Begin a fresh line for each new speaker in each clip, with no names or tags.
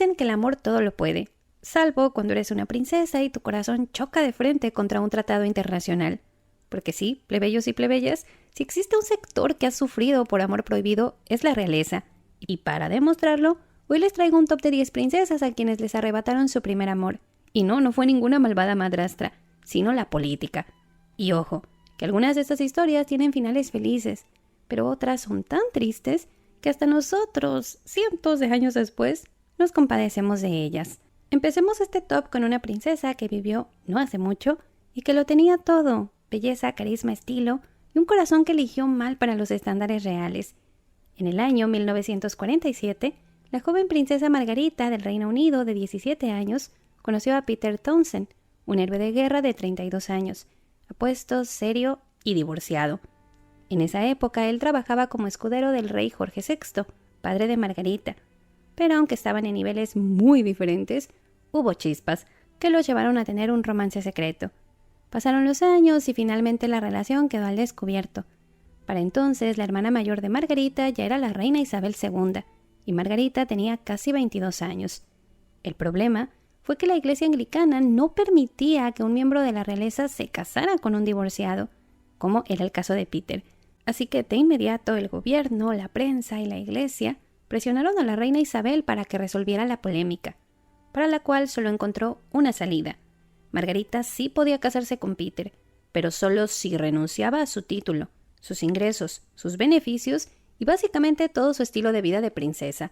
Dicen que el amor todo lo puede, salvo cuando eres una princesa y tu corazón choca de frente contra un tratado internacional. Porque sí, plebeyos y plebeyas, si existe un sector que ha sufrido por amor prohibido, es la realeza. Y para demostrarlo, hoy les traigo un top de 10 princesas a quienes les arrebataron su primer amor. Y no fue ninguna malvada madrastra, sino la política. Y ojo, que algunas de estas historias tienen finales felices, pero otras son tan tristes que hasta nosotros, cientos de años después, nos compadecemos de ellas. Empecemos este top con una princesa que vivió no hace mucho y que lo tenía todo: belleza, carisma, estilo y un corazón que eligió mal para los estándares reales. En el año 1947, la joven princesa Margarita del Reino Unido, de 17 años, conoció a Peter Townsend, un héroe de guerra de 32 años, apuesto, serio y divorciado. En esa época él trabajaba como escudero del rey Jorge VI, padre de Margarita, pero aunque estaban en niveles muy diferentes, hubo chispas que los llevaron a tener un romance secreto. Pasaron los años y finalmente la relación quedó al descubierto. Para entonces, la hermana mayor de Margarita ya era la reina Isabel II, y Margarita tenía casi 22 años. El problema fue que la iglesia anglicana no permitía que un miembro de la realeza se casara con un divorciado, como era el caso de Peter. Así que de inmediato el gobierno, la prensa y la iglesia presionaron a la reina Isabel para que resolviera la polémica, para la cual solo encontró una salida. Margarita sí podía casarse con Peter, pero solo si renunciaba a su título, sus ingresos, sus beneficios y básicamente todo su estilo de vida de princesa.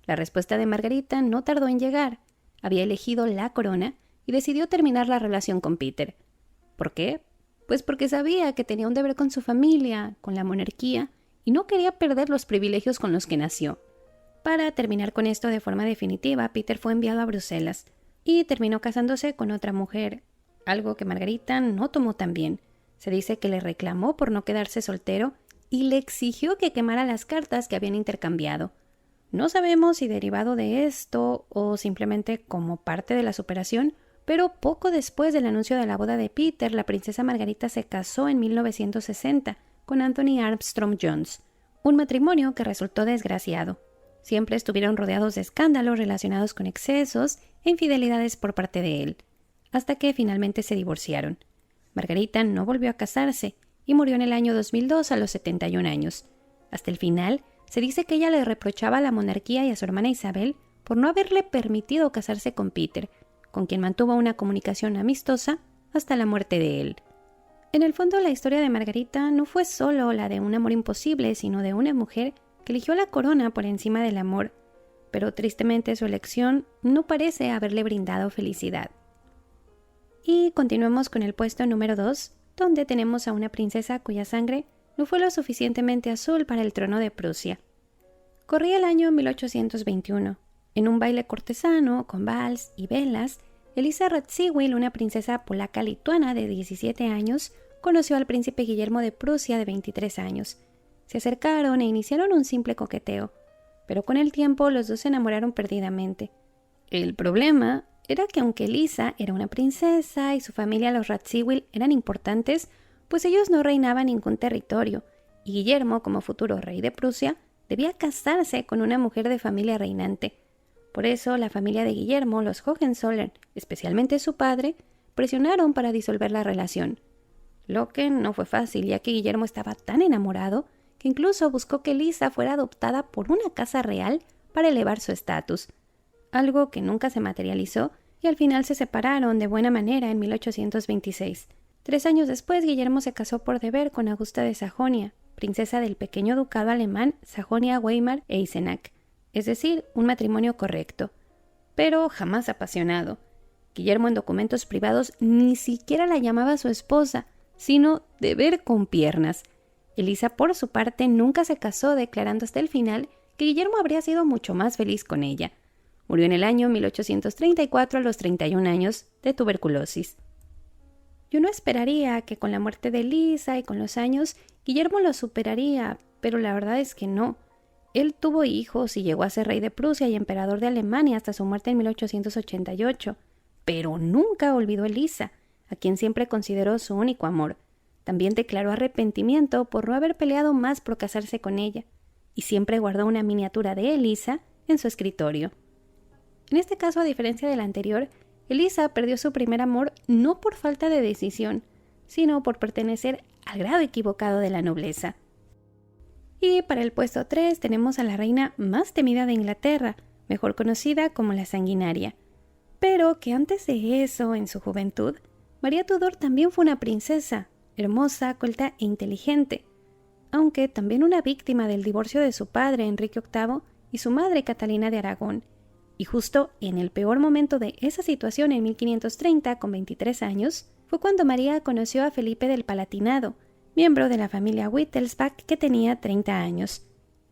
La respuesta de Margarita no tardó en llegar. Había elegido la corona y decidió terminar la relación con Peter. ¿Por qué? Pues porque sabía que tenía un deber con su familia, con la monarquía, y no quería perder los privilegios con los que nació. Para terminar con esto de forma definitiva, Peter fue enviado a Bruselas y terminó casándose con otra mujer, algo que Margarita no tomó tan bien. Se dice que le reclamó por no quedarse soltero y le exigió que quemara las cartas que habían intercambiado. No sabemos si derivado de esto o simplemente como parte de la superación, pero poco después del anuncio de la boda de Peter, la princesa Margarita se casó en 1960 con Anthony Armstrong Jones, un matrimonio que resultó desgraciado. Siempre estuvieron rodeados de escándalos relacionados con excesos e infidelidades por parte de él, hasta que finalmente se divorciaron. Margarita no volvió a casarse y murió en el año 2002 a los 71 años. Hasta el final, se dice que ella le reprochaba a la monarquía y a su hermana Isabel por no haberle permitido casarse con Peter, con quien mantuvo una comunicación amistosa hasta la muerte de él. En el fondo, la historia de Margarita no fue solo la de un amor imposible, sino de una mujer que eligió la corona por encima del amor, pero tristemente su elección no parece haberle brindado felicidad. Y continuemos con el puesto número 2, donde tenemos a una princesa cuya sangre no fue lo suficientemente azul para el trono de Prusia. Corría el año 1821. En un baile cortesano, con vals y velas, Elisa Radziwiłł, una princesa polaca-lituana de 17 años, conoció al príncipe Guillermo de Prusia de 23 años. Se acercaron e iniciaron un simple coqueteo, pero con el tiempo los dos se enamoraron perdidamente. El problema era que aunque Elisa era una princesa y su familia, los Radziwiłł, eran importantes, pues ellos no reinaban ningún territorio, y Guillermo, como futuro rey de Prusia, debía casarse con una mujer de familia reinante. Por eso, la familia de Guillermo, los Hohenzollern, especialmente su padre, presionaron para disolver la relación. Lo que no fue fácil, ya que Guillermo estaba tan enamorado que incluso buscó que Elisa fuera adoptada por una casa real para elevar su estatus, algo que nunca se materializó, y al final se separaron de buena manera en 1826. 3 años después, Guillermo se casó por deber con Augusta de Sajonia, princesa del pequeño ducado alemán Sajonia-Weimar-Eisenach, es decir, un matrimonio correcto, pero jamás apasionado. Guillermo en documentos privados ni siquiera la llamaba su esposa, sino de ver con piernas. Elisa, por su parte, nunca se casó, declarando hasta el final que Guillermo habría sido mucho más feliz con ella. Murió en el año 1834 a los 31 años de tuberculosis. Yo no esperaría que con la muerte de Elisa y con los años, Guillermo lo superaría, pero la verdad es que no. Él tuvo hijos y llegó a ser rey de Prusia y emperador de Alemania hasta su muerte en 1888, pero nunca olvidó a Elisa, a quien siempre consideró su único amor. También declaró arrepentimiento por no haber peleado más por casarse con ella, y siempre guardó una miniatura de Elisa en su escritorio. En este caso, a diferencia del anterior, Elisa perdió su primer amor no por falta de decisión, sino por pertenecer al grado equivocado de la nobleza. Y para el puesto 3 tenemos a la reina más temida de Inglaterra, mejor conocida como la Sanguinaria. Pero que antes de eso, en su juventud, María Tudor también fue una princesa, hermosa, culta e inteligente, aunque también una víctima del divorcio de su padre Enrique VIII y su madre Catalina de Aragón. Y justo en el peor momento de esa situación, en 1530, con 23 años, fue cuando María conoció a Felipe del Palatinado, miembro de la familia Wittelsbach, que tenía 30 años.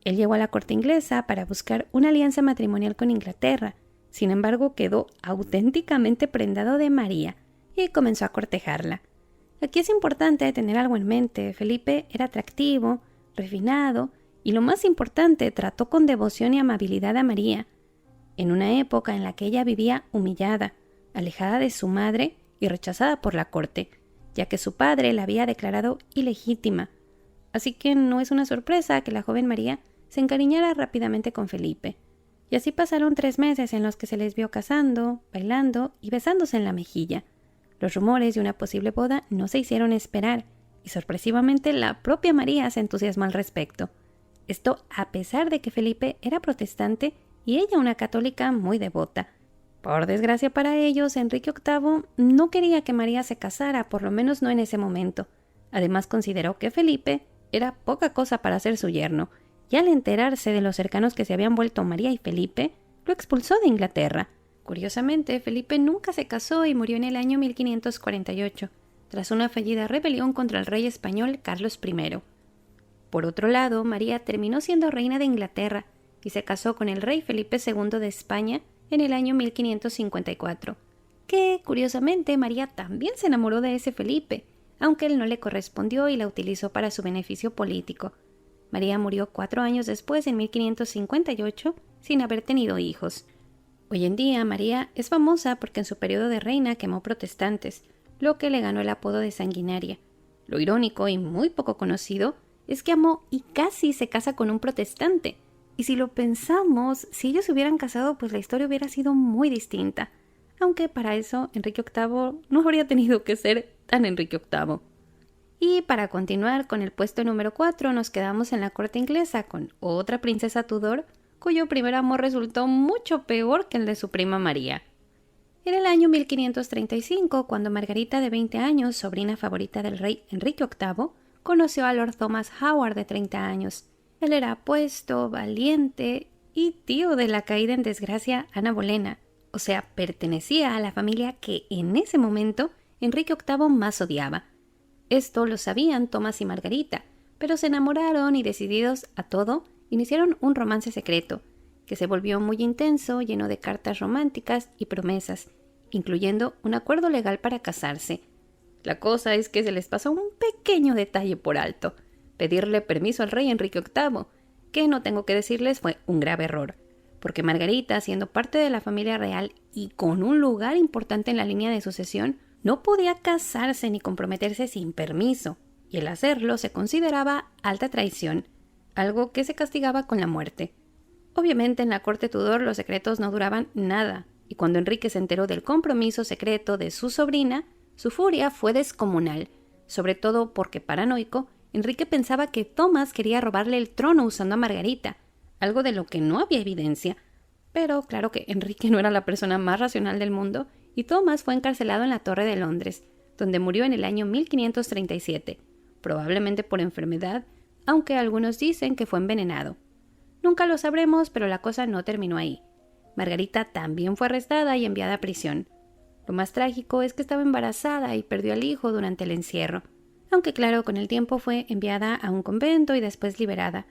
Él llegó a la corte inglesa para buscar una alianza matrimonial con Inglaterra. Sin embargo, quedó auténticamente prendado de María y comenzó a cortejarla. Aquí es importante tener algo en mente. Felipe era atractivo, refinado y, lo más importante, trató con devoción y amabilidad a María, en una época en la que ella vivía humillada, alejada de su madre y rechazada por la corte, ya que su padre la había declarado ilegítima. Así que no es una sorpresa que la joven María se encariñara rápidamente con Felipe. Y así pasaron 3 meses en los que se les vio casando, bailando y besándose en la mejilla. Los rumores de una posible boda no se hicieron esperar, y sorpresivamente la propia María se entusiasmó al respecto. Esto a pesar de que Felipe era protestante y ella una católica muy devota. Por desgracia para ellos, Enrique VIII no quería que María se casara, por lo menos no en ese momento. Además consideró que Felipe era poca cosa para ser su yerno, y al enterarse de los cercanos que se habían vuelto María y Felipe, lo expulsó de Inglaterra. Curiosamente, Felipe nunca se casó y murió en el año 1548, tras una fallida rebelión contra el rey español Carlos I. Por otro lado, María terminó siendo reina de Inglaterra y se casó con el rey Felipe II de España en el año 1554, que, curiosamente, María también se enamoró de ese Felipe, aunque él no le correspondió y la utilizó para su beneficio político. María murió 4 años después, en 1558, sin haber tenido hijos. Hoy en día, María es famosa porque en su periodo de reina quemó protestantes, lo que le ganó el apodo de Sanguinaria. Lo irónico y muy poco conocido es que amó y casi se casa con un protestante. Y si lo pensamos, si ellos se hubieran casado, pues la historia hubiera sido muy distinta. Aunque para eso Enrique VIII no habría tenido que ser tan Enrique VIII. Y para continuar con el puesto número 4, nos quedamos en la corte inglesa con otra princesa Tudor, cuyo primer amor resultó mucho peor que el de su prima María. Era el año 1535 cuando Margarita, de 20 años, sobrina favorita del rey Enrique VIII, conoció a Lord Thomas Howard, de 30 años. Él era apuesto, valiente y tío de la caída en desgracia Ana Bolena, o sea, pertenecía a la familia que en ese momento Enrique VIII más odiaba. Esto lo sabían Thomas y Margarita, pero se enamoraron y, decididos a todo, iniciaron un romance secreto, que se volvió muy intenso, lleno de cartas románticas y promesas, incluyendo un acuerdo legal para casarse. La cosa es que se les pasó un pequeño detalle por alto: pedirle permiso al rey Enrique VIII, que, no tengo que decirles, fue un grave error, porque Margarita, siendo parte de la familia real y con un lugar importante en la línea de sucesión, no podía casarse ni comprometerse sin permiso, y el hacerlo se consideraba alta traición, algo que se castigaba con la muerte. Obviamente en la corte Tudor los secretos no duraban nada, y cuando Enrique se enteró del compromiso secreto de su sobrina, su furia fue descomunal, sobre todo porque, paranoico, Enrique pensaba que Thomas quería robarle el trono usando a Margarita, algo de lo que no había evidencia. Pero claro que Enrique no era la persona más racional del mundo, y Thomas fue encarcelado en la Torre de Londres, donde murió en el año 1537, probablemente por enfermedad, aunque algunos dicen que fue envenenado. Nunca lo sabremos, pero la cosa no terminó ahí. Margarita también fue arrestada y enviada a prisión. Lo más trágico es que estaba embarazada y perdió al hijo durante el encierro, aunque claro, con el tiempo fue enviada a un convento y después liberada.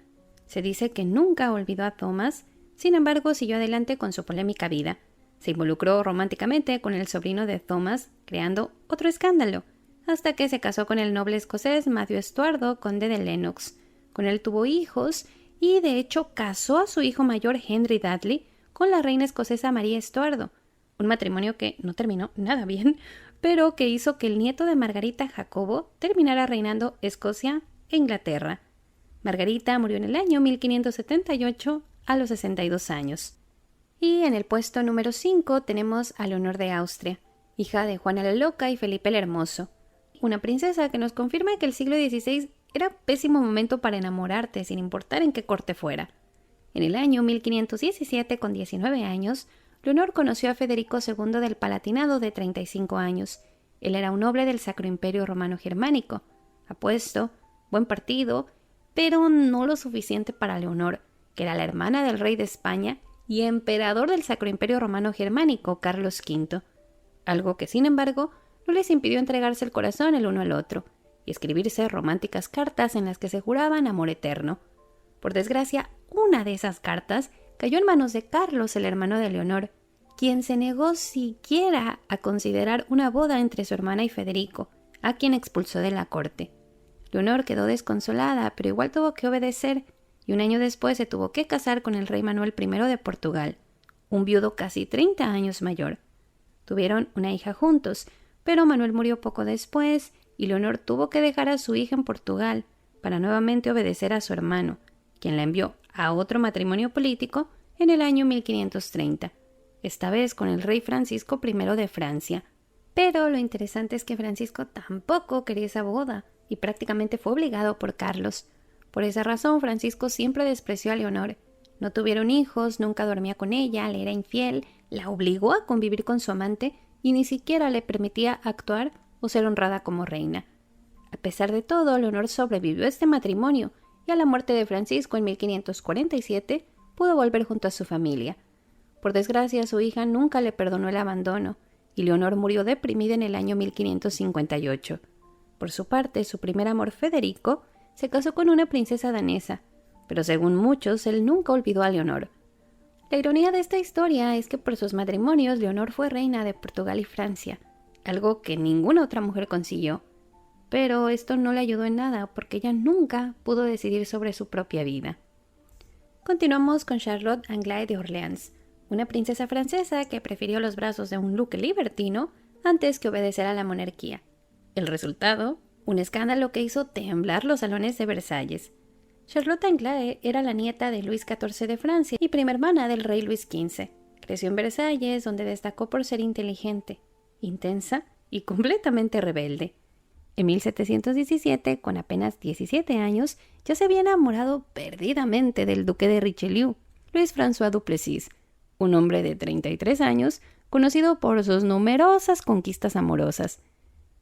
Se dice que nunca olvidó a Thomas, sin embargo siguió adelante con su polémica vida. Se involucró románticamente con el sobrino de Thomas, creando otro escándalo, hasta que se casó con el noble escocés Matthew Estuardo, conde de Lennox. Con él tuvo hijos y de hecho casó a su hijo mayor Henry Dudley con la reina escocesa María Estuardo, un matrimonio que no terminó nada bien, pero que hizo que el nieto de Margarita, Jacobo, terminara reinando Escocia e Inglaterra. Margarita murió en el año 1578 a los 62 años. Y en el puesto número 5 tenemos a Leonor de Austria, hija de Juana la Loca y Felipe el Hermoso, una princesa que nos confirma que el siglo XVI era pésimo momento para enamorarte sin importar en qué corte fuera. En el año 1517, con 19 años, Leonor conoció a Federico II del Palatinado de 35 años. Él era un noble del Sacro Imperio Romano Germánico, apuesto, buen partido, pero no lo suficiente para Leonor, que era la hermana del rey de España y emperador del Sacro Imperio Romano Germánico, Carlos V. Algo que, sin embargo, no les impidió entregarse el corazón el uno al otro y escribirse románticas cartas en las que se juraban amor eterno. Por desgracia, una de esas cartas cayó en manos de Carlos, el hermano de Leonor, quien se negó siquiera a considerar una boda entre su hermana y Federico, a quien expulsó de la corte. Leonor quedó desconsolada, pero igual tuvo que obedecer, y un año después se tuvo que casar con el rey Manuel I de Portugal, un viudo casi 30 años mayor. Tuvieron una hija juntos, pero Manuel murió poco después, y Leonor tuvo que dejar a su hija en Portugal para nuevamente obedecer a su hermano, quien la envió a otro matrimonio político en el año 1530, esta vez con el rey Francisco I de Francia. Pero lo interesante es que Francisco tampoco quería esa boda y prácticamente fue obligado por Carlos. Por esa razón, Francisco siempre despreció a Leonor. No tuvieron hijos, nunca dormía con ella, le era infiel, la obligó a convivir con su amante y ni siquiera le permitía actuar o ser honrada como reina. A pesar de todo, Leonor sobrevivió a este matrimonio y a la muerte de Francisco en 1547 pudo volver junto a su familia. Por desgracia, su hija nunca le perdonó el abandono y Leonor murió deprimida en el año 1558. Por su parte, su primer amor, Federico, se casó con una princesa danesa, pero según muchos, él nunca olvidó a Leonor. La ironía de esta historia es que por sus matrimonios Leonor fue reina de Portugal y Francia, algo que ninguna otra mujer consiguió. Pero esto no le ayudó en nada porque ella nunca pudo decidir sobre su propia vida. Continuamos con Charlotte Anglade de Orleans, una princesa francesa que prefirió los brazos de un duque libertino antes que obedecer a la monarquía. El resultado, un escándalo que hizo temblar los salones de Versalles. Charlotte Anglade era la nieta de Luis XIV de Francia y prima hermana del rey Luis XV. Creció en Versalles, donde destacó por ser inteligente, intensa y completamente rebelde. En 1717, con apenas 17 años, ya se había enamorado perdidamente del duque de Richelieu, Luis François Duplessis, un hombre de 33 años, conocido por sus numerosas conquistas amorosas.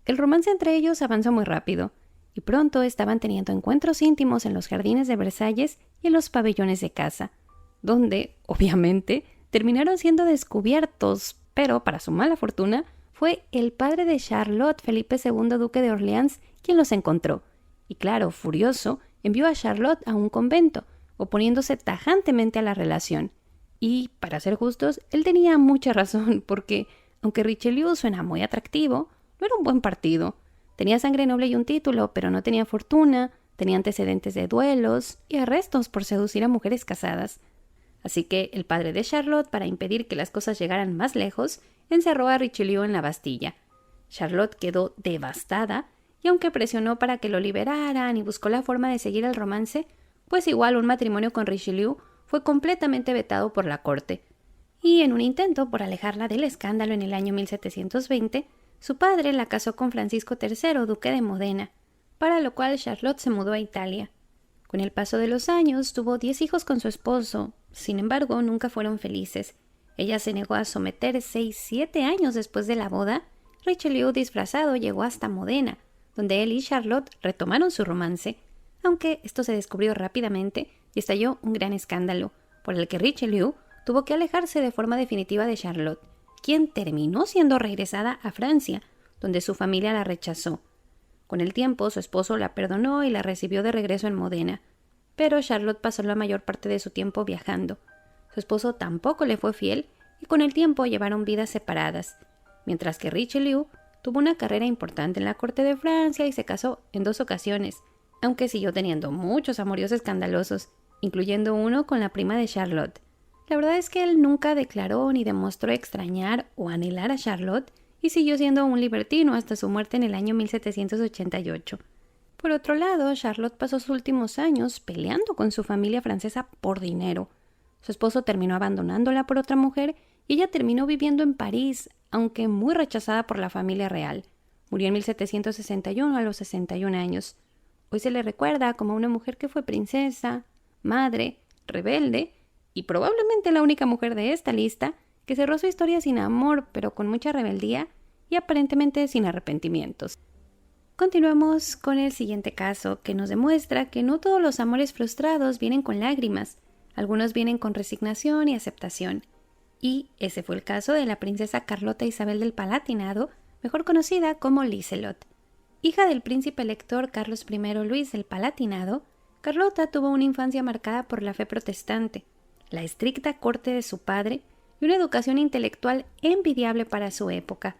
El romance entre ellos avanzó muy rápido, y pronto estaban teniendo encuentros íntimos en los jardines de Versalles y en los pabellones de caza, donde, obviamente, terminaron siendo descubiertos, pero para su mala fortuna, fue el padre de Charlotte, Felipe II, duque de Orleans, quien los encontró, y claro, furioso, envió a Charlotte a un convento, oponiéndose tajantemente a la relación. Y, para ser justos, él tenía mucha razón, porque, aunque Richelieu suena muy atractivo, no era un buen partido. Tenía sangre noble y un título, pero no tenía fortuna, tenía antecedentes de duelos y arrestos por seducir a mujeres casadas. Así que el padre de Charlotte, para impedir que las cosas llegaran más lejos, encerró a Richelieu en la Bastilla. Charlotte quedó devastada, y aunque presionó para que lo liberaran y buscó la forma de seguir el romance, pues igual un matrimonio con Richelieu fue completamente vetado por la corte. Y en un intento por alejarla del escándalo en el año 1720, su padre la casó con Francisco III, duque de Modena, para lo cual Charlotte se mudó a Italia. Con el paso de los años tuvo 10 hijos con su esposo, sin embargo nunca fueron felices. Ella se negó a someterse y 7 años después de la boda, Richelieu disfrazado llegó hasta Modena, donde él y Charlotte retomaron su romance, aunque esto se descubrió rápidamente y estalló un gran escándalo, por el que Richelieu tuvo que alejarse de forma definitiva de Charlotte, quien terminó siendo regresada a Francia, donde su familia la rechazó. Con el tiempo, su esposo la perdonó y la recibió de regreso en Modena, pero Charlotte pasó la mayor parte de su tiempo viajando. Su esposo tampoco le fue fiel y con el tiempo llevaron vidas separadas, mientras que Richelieu tuvo una carrera importante en la corte de Francia y se casó en 2 ocasiones, aunque siguió teniendo muchos amoríos escandalosos, incluyendo uno con la prima de Charlotte. La verdad es que él nunca declaró ni demostró extrañar o anhelar a Charlotte y siguió siendo un libertino hasta su muerte en el año 1788. Por otro lado, Charlotte pasó sus últimos años peleando con su familia francesa por dinero. Su esposo terminó abandonándola por otra mujer y ella terminó viviendo en París, aunque muy rechazada por la familia real. Murió en 1761 a los 61 años. Hoy se le recuerda como una mujer que fue princesa, madre, rebelde y probablemente la única mujer de esta lista que cerró su historia sin amor, pero con mucha rebeldía y aparentemente sin arrepentimientos. Continuamos con el siguiente caso, que nos demuestra que no todos los amores frustrados vienen con lágrimas. Algunos vienen con resignación y aceptación. Y ese fue el caso de la princesa Carlota Isabel del Palatinado, mejor conocida como Liselott. Hija del príncipe elector Carlos I Luis del Palatinado, Carlota tuvo una infancia marcada por la fe protestante, la estricta corte de su padre y una educación intelectual envidiable para su época.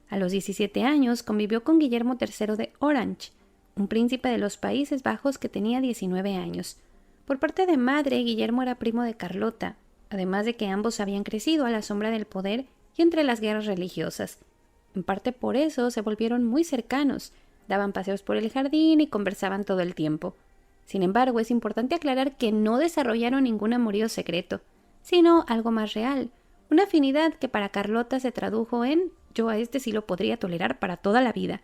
A los 17 años convivió con Guillermo III de Orange, un príncipe de los Países Bajos que tenía 19 años. Por parte de madre, Guillermo era primo de Carlota, además de que ambos habían crecido a la sombra del poder y entre las guerras religiosas. En parte por eso se volvieron muy cercanos, daban paseos por el jardín y conversaban todo el tiempo. Sin embargo, es importante aclarar que no desarrollaron ningún amorío secreto, sino algo más real, una afinidad que para Carlota se tradujo en «yo a este sí lo podría tolerar para toda la vida».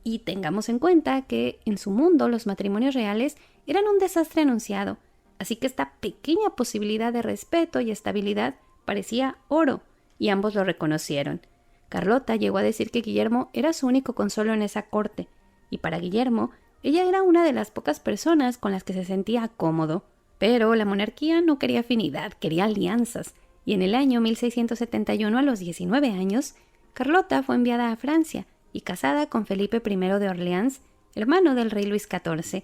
Y tengamos en cuenta que en su mundo los matrimonios reales eran un desastre anunciado, así que esta pequeña posibilidad de respeto y estabilidad parecía oro, y ambos lo reconocieron. Carlota llegó a decir que Guillermo era su único consuelo en esa corte, y para Guillermo, ella era una de las pocas personas con las que se sentía cómodo. Pero la monarquía no quería afinidad, quería alianzas, y en el año 1671, a los 19 años, Carlota fue enviada a Francia y casada con Felipe I de Orleans, hermano del rey Luis XIV.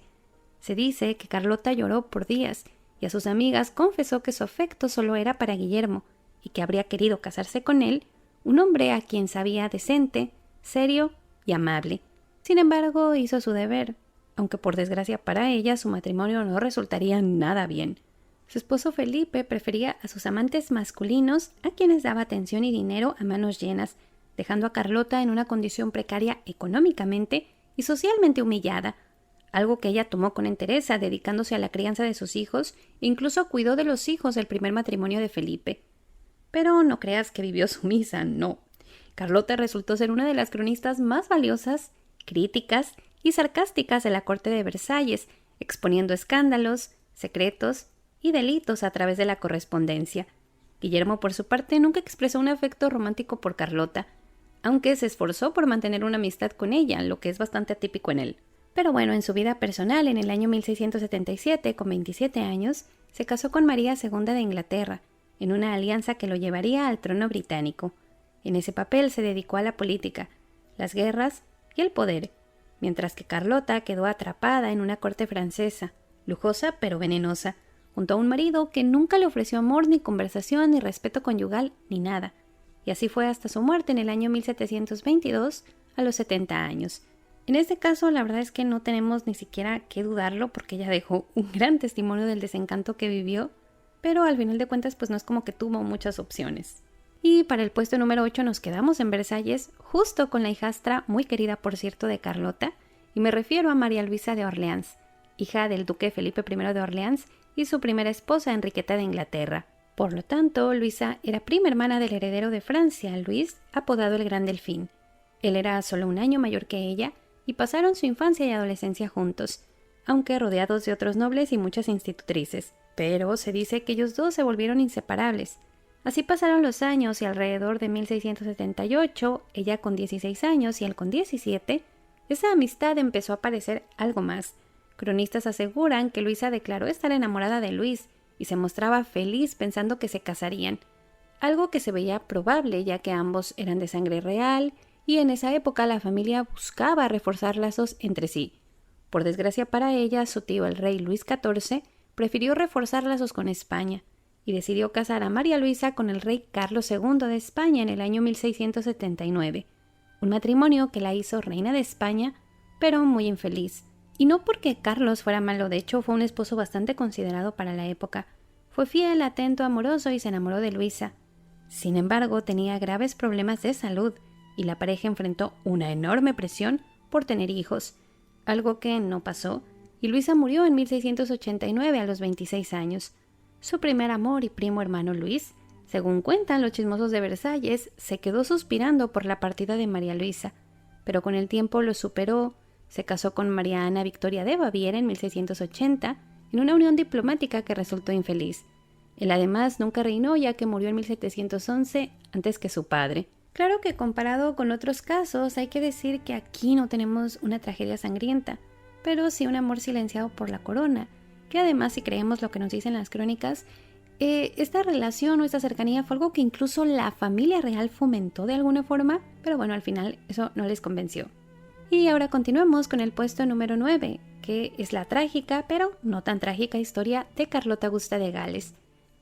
Se dice que Carlota lloró por días y a sus amigas confesó que su afecto solo era para Guillermo y que habría querido casarse con él, un hombre a quien sabía decente, serio y amable. Sin embargo, hizo su deber, aunque por desgracia para ella su matrimonio no resultaría nada bien. Su esposo Felipe prefería a sus amantes masculinos, a quienes daba atención y dinero a manos llenas, dejando a Carlota en una condición precaria económicamente y socialmente humillada, algo que ella tomó con entereza, dedicándose a la crianza de sus hijos e incluso cuidó de los hijos del primer matrimonio de Felipe. Pero no creas que vivió sumisa, no. Carlota resultó ser una de las cronistas más valiosas, críticas y sarcásticas de la corte de Versalles, exponiendo escándalos, secretos y delitos a través de la correspondencia. Guillermo, por su parte, nunca expresó un afecto romántico por Carlota, aunque se esforzó por mantener una amistad con ella, lo que es bastante atípico en él. Pero bueno, en su vida personal, en el año 1677, con 27 años, se casó con María II de Inglaterra, en una alianza que lo llevaría al trono británico. En ese papel se dedicó a la política, las guerras y el poder, mientras que Carlota quedó atrapada en una corte francesa, lujosa pero venenosa, junto a un marido que nunca le ofreció amor, ni conversación, ni respeto conyugal, ni nada. Y así fue hasta su muerte en el año 1722, a los 70 años. En este caso, la verdad es que no tenemos ni siquiera que dudarlo, porque ella dejó un gran testimonio del desencanto que vivió, pero al final de cuentas pues no es como que tuvo muchas opciones. Y para el puesto número 8 nos quedamos en Versalles, justo con la hijastra, muy querida por cierto, de Carlota, y me refiero a María Luisa de Orleans, hija del duque Felipe I de Orleans y su primera esposa Enriqueta de Inglaterra. Por lo tanto, Luisa era prima hermana del heredero de Francia, Luis, apodado el Gran Delfín. Él era solo un año mayor que ella, y pasaron su infancia y adolescencia juntos, aunque rodeados de otros nobles y muchas institutrices. Pero se dice que ellos dos se volvieron inseparables. Así pasaron los años y alrededor de 1678, ella con 16 años y él con 17, esa amistad empezó a parecer algo más. Cronistas aseguran que Luisa declaró estar enamorada de Luis y se mostraba feliz pensando que se casarían, algo que se veía probable ya que ambos eran de sangre real y en esa época la familia buscaba reforzar lazos entre sí. Por desgracia para ella, su tío el rey Luis XIV prefirió reforzar lazos con España y decidió casar a María Luisa con el rey Carlos II de España en el año 1679, un matrimonio que la hizo reina de España, pero muy infeliz. Y no porque Carlos fuera malo, de hecho fue un esposo bastante considerado para la época. Fue fiel, atento, amoroso y se enamoró de Luisa. Sin embargo, tenía graves problemas de salud y la pareja enfrentó una enorme presión por tener hijos, algo que no pasó, y Luisa murió en 1689 a los 26 años. Su primer amor y primo hermano Luis, según cuentan los chismosos de Versalles, se quedó suspirando por la partida de María Luisa, pero con el tiempo lo superó, se casó con María Ana Victoria de Baviera en 1680, en una unión diplomática que resultó infeliz. Él además nunca reinó, ya que murió en 1711 antes que su padre. Claro que comparado con otros casos hay que decir que aquí no tenemos una tragedia sangrienta, pero sí un amor silenciado por la corona, que además, si creemos lo que nos dicen las crónicas, esta relación o esta cercanía fue algo que incluso la familia real fomentó de alguna forma, pero bueno, al final eso no les convenció. Y ahora continuamos con el puesto número 9, que es la trágica, pero no tan trágica historia de Carlota Augusta de Gales.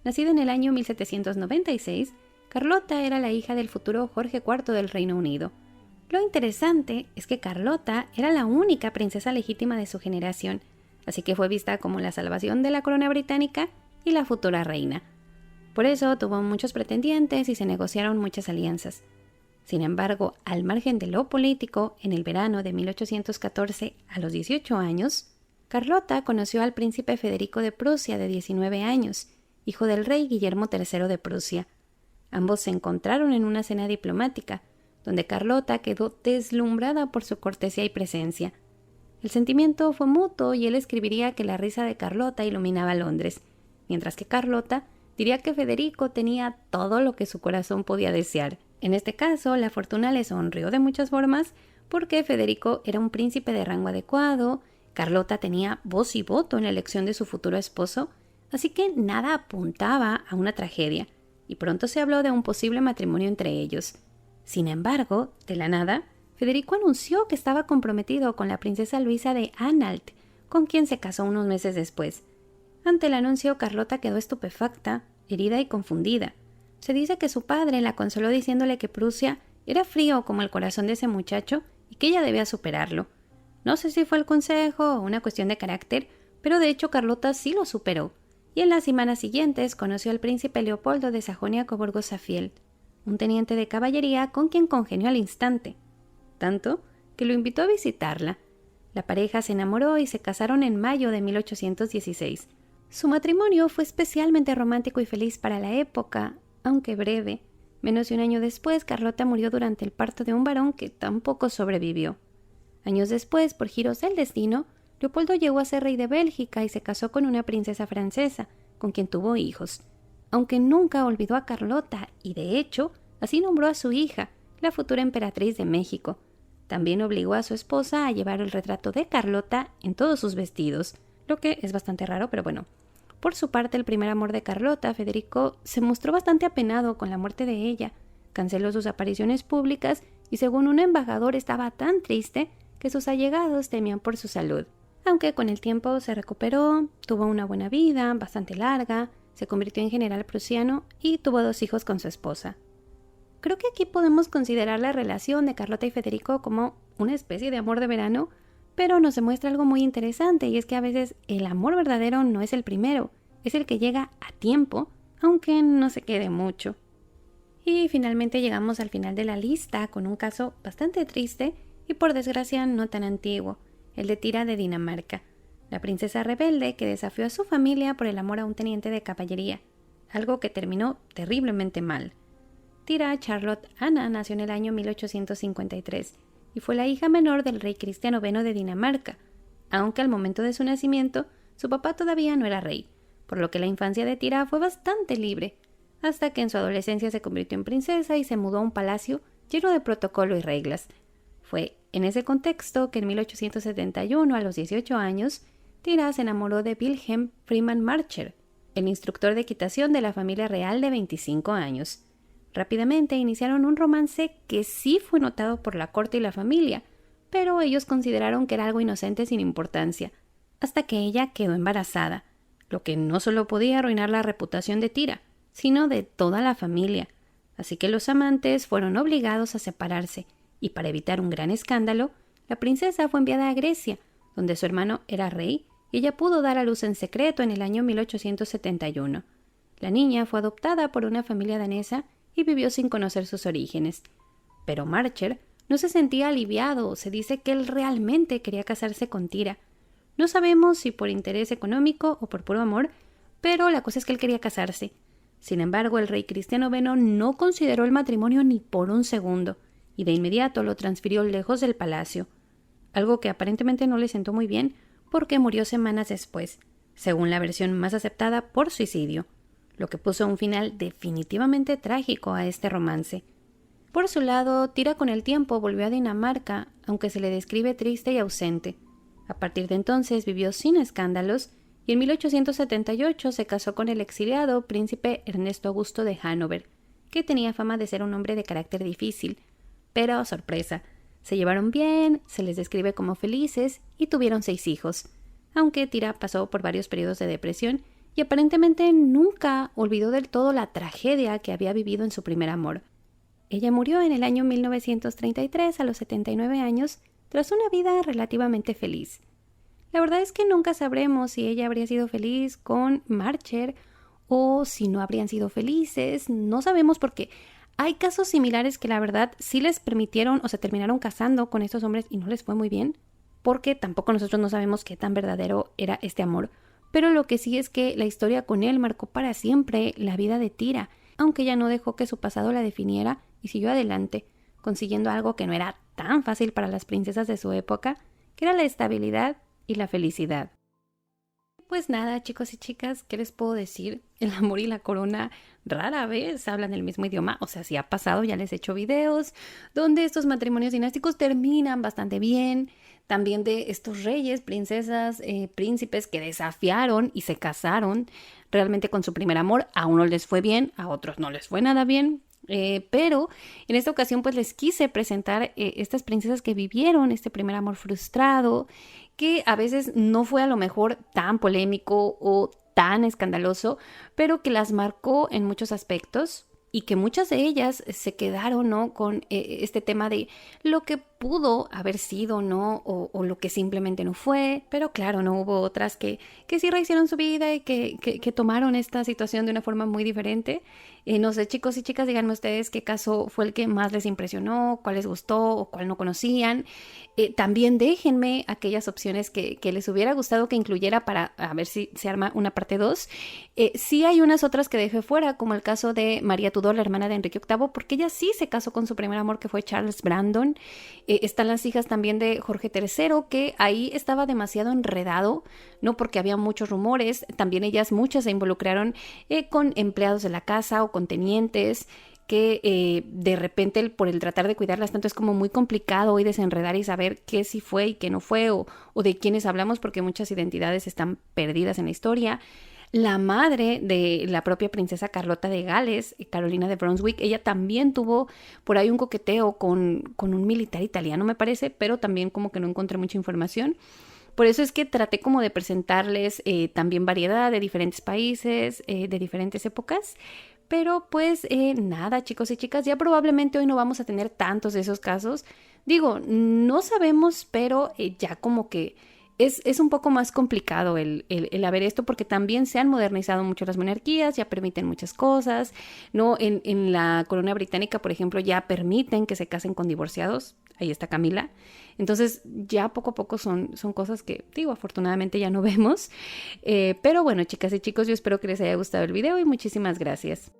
Nacida en el año 1796, Carlota era la hija del futuro Jorge IV del Reino Unido. Lo interesante es que Carlota era la única princesa legítima de su generación, así que fue vista como la salvación de la corona británica y la futura reina. Por eso tuvo muchos pretendientes y se negociaron muchas alianzas. Sin embargo, al margen de lo político, en el verano de 1814, a los 18 años, Carlota conoció al príncipe Federico de Prusia, de 19 años, hijo del rey Guillermo III de Prusia. Ambos se encontraron en una cena diplomática, donde Carlota quedó deslumbrada por su cortesía y presencia. El sentimiento fue mutuo y él escribiría que la risa de Carlota iluminaba Londres, mientras que Carlota diría que Federico tenía todo lo que su corazón podía desear. En este caso, la fortuna le sonrió de muchas formas porque Federico era un príncipe de rango adecuado, Carlota tenía voz y voto en la elección de su futuro esposo, así que nada apuntaba a una tragedia, y pronto se habló de un posible matrimonio entre ellos. Sin embargo, de la nada, Federico anunció que estaba comprometido con la princesa Luisa de Anhalt, con quien se casó unos meses después. Ante el anuncio, Carlota quedó estupefacta, herida y confundida. Se dice que su padre la consoló diciéndole que Prusia era frío como el corazón de ese muchacho y que ella debía superarlo. No sé si fue el consejo o una cuestión de carácter, pero de hecho Carlota sí lo superó, y en las semanas siguientes conoció al príncipe Leopoldo de Sajonia-Coburgo-Saffield, un teniente de caballería con quien congenió al instante, tanto que lo invitó a visitarla. La pareja se enamoró y se casaron en mayo de 1816. Su matrimonio fue especialmente romántico y feliz para la época, aunque breve. Menos de un año después, Carlota murió durante el parto de un varón que tampoco sobrevivió. Años después, por giros del destino, Leopoldo llegó a ser rey de Bélgica y se casó con una princesa francesa, con quien tuvo hijos, aunque nunca olvidó a Carlota y, de hecho, así nombró a su hija, la futura emperatriz de México. También obligó a su esposa a llevar el retrato de Carlota en todos sus vestidos, lo que es bastante raro, pero bueno. Por su parte, el primer amor de Carlota, Federico, se mostró bastante apenado con la muerte de ella, canceló sus apariciones públicas y, según un embajador, estaba tan triste que sus allegados temían por su salud. Aunque con el tiempo se recuperó, tuvo una buena vida, bastante larga, se convirtió en general prusiano y tuvo 2 hijos con su esposa. Creo que aquí podemos considerar la relación de Carlota y Federico como una especie de amor de verano, pero nos demuestra algo muy interesante, y es que a veces el amor verdadero no es el primero, es el que llega a tiempo, aunque no se quede mucho. Y finalmente llegamos al final de la lista con un caso bastante triste y por desgracia no tan antiguo, el de Tira de Dinamarca, la princesa rebelde que desafió a su familia por el amor a un teniente de caballería, algo que terminó terriblemente mal. Tira Charlotte Anna nació en el año 1853 y fue la hija menor del rey Cristiano IX de Dinamarca, aunque al momento de su nacimiento su papá todavía no era rey, por lo que la infancia de Tira fue bastante libre, hasta que en su adolescencia se convirtió en princesa y se mudó a un palacio lleno de protocolo y reglas. Fue en ese contexto que en 1871, a los 18 años, Tira se enamoró de Wilhelm Freeman Marcher, el instructor de equitación de la familia real de 25 años. Rápidamente iniciaron un romance que sí fue notado por la corte y la familia, pero ellos consideraron que era algo inocente sin importancia, hasta que ella quedó embarazada, lo que no solo podía arruinar la reputación de Tira, sino de toda la familia. Así que los amantes fueron obligados a separarse, y para evitar un gran escándalo, la princesa fue enviada a Grecia, donde su hermano era rey, y ella pudo dar a luz en secreto en el año 1871. La niña fue adoptada por una familia danesa y vivió sin conocer sus orígenes. Pero Marcher no se sentía aliviado, se dice que él realmente quería casarse con Tira. No sabemos si por interés económico o por puro amor, pero la cosa es que él quería casarse. Sin embargo, el rey Cristiano IX no consideró el matrimonio ni por un segundo, y de inmediato lo transfirió lejos del palacio, algo que aparentemente no le sentó muy bien porque murió semanas después, según la versión más aceptada, por suicidio, lo que puso un final definitivamente trágico a este romance. Por su lado, Tira con el tiempo volvió a Dinamarca, aunque se le describe triste y ausente. A partir de entonces vivió sin escándalos y en 1878 se casó con el exiliado príncipe Ernesto Augusto de Hannover, que tenía fama de ser un hombre de carácter difícil. Pero, sorpresa, se llevaron bien, se les describe como felices y tuvieron 6 hijos, aunque Tira pasó por varios periodos de depresión y aparentemente nunca olvidó del todo la tragedia que había vivido en su primer amor. Ella murió en el año 1933 a los 79 años tras una vida relativamente feliz. La verdad es que nunca sabremos si ella habría sido feliz con Marcher o si no habrían sido felices. No sabemos porque hay casos similares que la verdad sí les permitieron o se terminaron casando con estos hombres y no les fue muy bien, porque tampoco nosotros no sabemos qué tan verdadero era este amor. Pero lo que sí es que la historia con él marcó para siempre la vida de Tira, aunque ella no dejó que su pasado la definiera y siguió adelante, consiguiendo algo que no era tan fácil para las princesas de su época, que era la estabilidad y la felicidad. Pues nada, chicos y chicas, ¿qué les puedo decir? El amor y la corona rara vez hablan el mismo idioma, o sea, sí ha pasado, ya les he hecho videos donde estos matrimonios dinásticos terminan bastante bien, también de estos reyes, princesas, príncipes que desafiaron y se casaron realmente con su primer amor. A unos les fue bien, a otros no les fue nada bien. Pero en esta ocasión pues les quise presentar estas princesas que vivieron este primer amor frustrado, que a veces no fue a lo mejor tan polémico o tan escandaloso, pero que las marcó en muchos aspectos y que muchas de ellas se quedaron, ¿no?, con este tema de lo que pudo haber sido, ¿no?, o lo que simplemente no fue. Pero claro, no hubo otras que sí rehicieron su vida y que tomaron esta situación de una forma muy diferente. No sé, chicos y chicas, díganme ustedes qué caso fue el que más les impresionó, cuál les gustó o cuál no conocían. También déjenme aquellas opciones que les hubiera gustado que incluyera para a ver si se arma una parte 2. Sí hay unas otras que dejé fuera, como el caso de María Tudor, la hermana de Enrique VIII, porque ella sí se casó con su primer amor, que fue Charles Brandon. Están las hijas también de Jorge III, que ahí estaba demasiado enredado, ¿no?, porque había muchos rumores. También ellas, muchas se involucraron con empleados de la casa o con tenientes, que de repente por el tratar de cuidarlas tanto es como muy complicado hoy desenredar y saber qué sí fue y qué no fue o de quiénes hablamos, porque muchas identidades están perdidas en la historia. La madre de la propia princesa Carlota de Gales, Carolina de Brunswick, ella también tuvo por ahí un coqueteo con un militar italiano, me parece, pero también como que no encontré mucha información. Por eso es que traté como de presentarles también variedad de diferentes países, de diferentes épocas. Pero pues nada, chicos y chicas, ya probablemente hoy no vamos a tener tantos de esos casos. Digo, no sabemos, pero ya como que es un poco más complicado el haber esto, porque también se han modernizado mucho las monarquías, ya permiten muchas cosas, ¿no? En la corona británica, por ejemplo, ya permiten que se casen con divorciados. Ahí está Camila. Entonces ya poco a poco son cosas que, digo, afortunadamente ya no vemos. Pero bueno, chicas y chicos, yo espero que les haya gustado el video y muchísimas gracias.